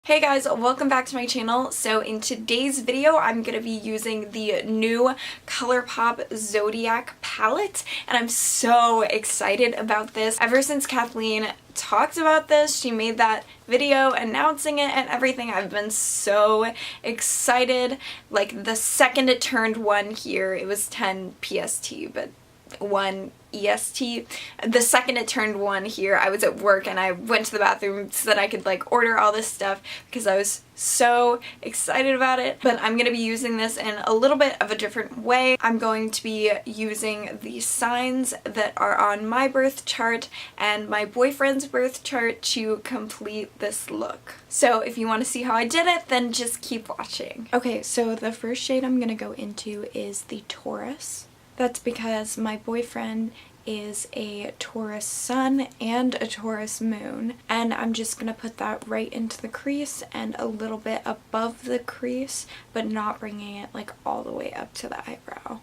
Hey guys, welcome back to my channel. So in today's video, I'm going to be using the new Colourpop Zodiac palette, and I'm so excited about this. Ever since Kathleen talked about this, she made that video announcing it and everything, I've been so excited. Like the second it turned 1 here, it was 10 PST, but 1 EST. The second it turned 1 here, I was at work and I went to the bathroom so that I could like order all this stuff because I was so excited about it. But I'm going to be using this in a little bit of a different way. I'm going to be using the signs that are on my birth chart and my boyfriend's birth chart to complete this look. So if you want to see how I did it, then just keep watching. Okay, so the first shade I'm going to go into is the Taurus. That's because my boyfriend is a Taurus sun and a Taurus moon, and I'm just going to put that right into the crease and a little bit above the crease, but not bringing it like all the way up to the eyebrow.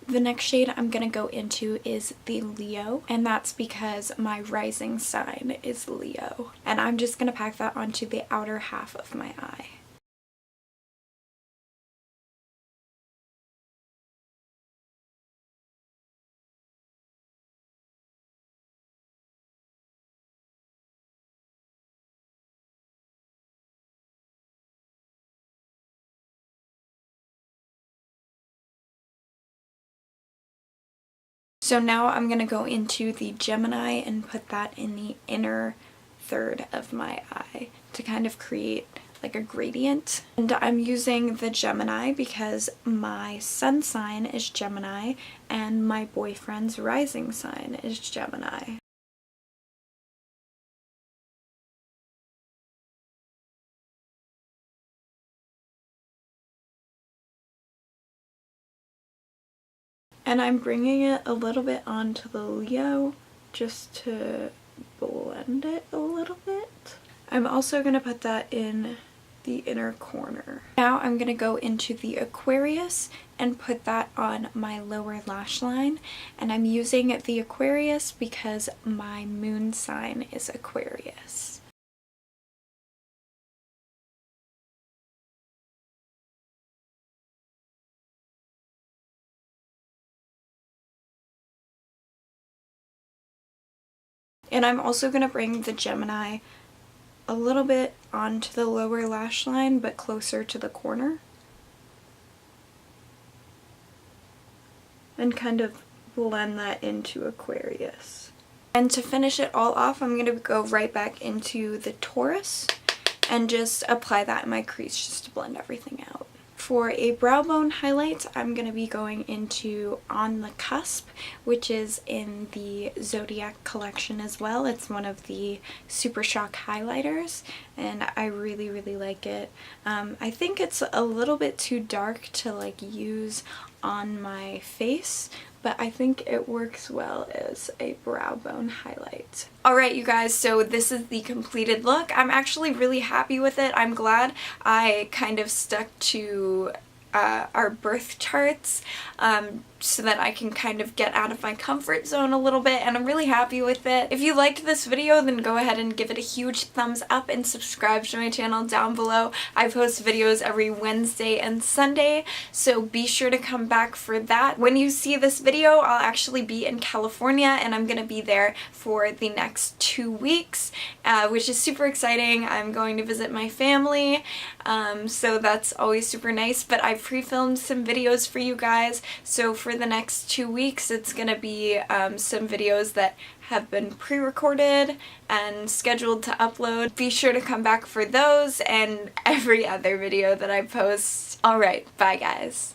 The next shade I'm going to go into is the Leo, and that's because my rising sign is Leo. And I'm just going to pack that onto the outer half of my eye. So now I'm going to go into the Gemini and put that in the inner third of my eye to kind of create like a gradient. And I'm using the Gemini because my sun sign is Gemini and my boyfriend's rising sign is Gemini. And I'm bringing it a little bit onto the Leo just to blend it a little bit. I'm also going to put that in the inner corner. Now I'm going to go into the Aquarius and put that on my lower lash line. And I'm using the Aquarius because my moon sign is Aquarius. And I'm also going to bring the Gemini a little bit onto the lower lash line, but closer to the corner. And kind of blend that into Aquarius. And to finish it all off, I'm going to go right back into the Taurus and just apply that in my crease just to blend everything out. For a brow bone highlight, I'm going to be going into On the Cusp, which is in the Zodiac collection as well. It's one of the Super Shock highlighters, and I really like it. I think it's a little bit too dark to like use on my face, but I think it works well as a brow bone highlight. Alright you guys, so this is the completed look. I'm actually really happy with it. I'm glad I kind of stuck to our birth charts so that I can kind of get out of my comfort zone a little bit, and I'm really happy with it. If you liked this video, then go ahead and give it a huge thumbs up and subscribe to my channel down below. I post videos every Wednesday and Sunday, so be sure to come back for that. When you see this video, I'll actually be in California, and I'm gonna be there for the next 2 weeks, which is super exciting. I'm going to visit my family, so that's always super nice, but I've pre-filmed some videos for you guys, so for the next 2 weeks it's gonna be some videos that have been pre-recorded and scheduled to upload. Be sure to come back for those and every other video that I post. Alright, bye guys.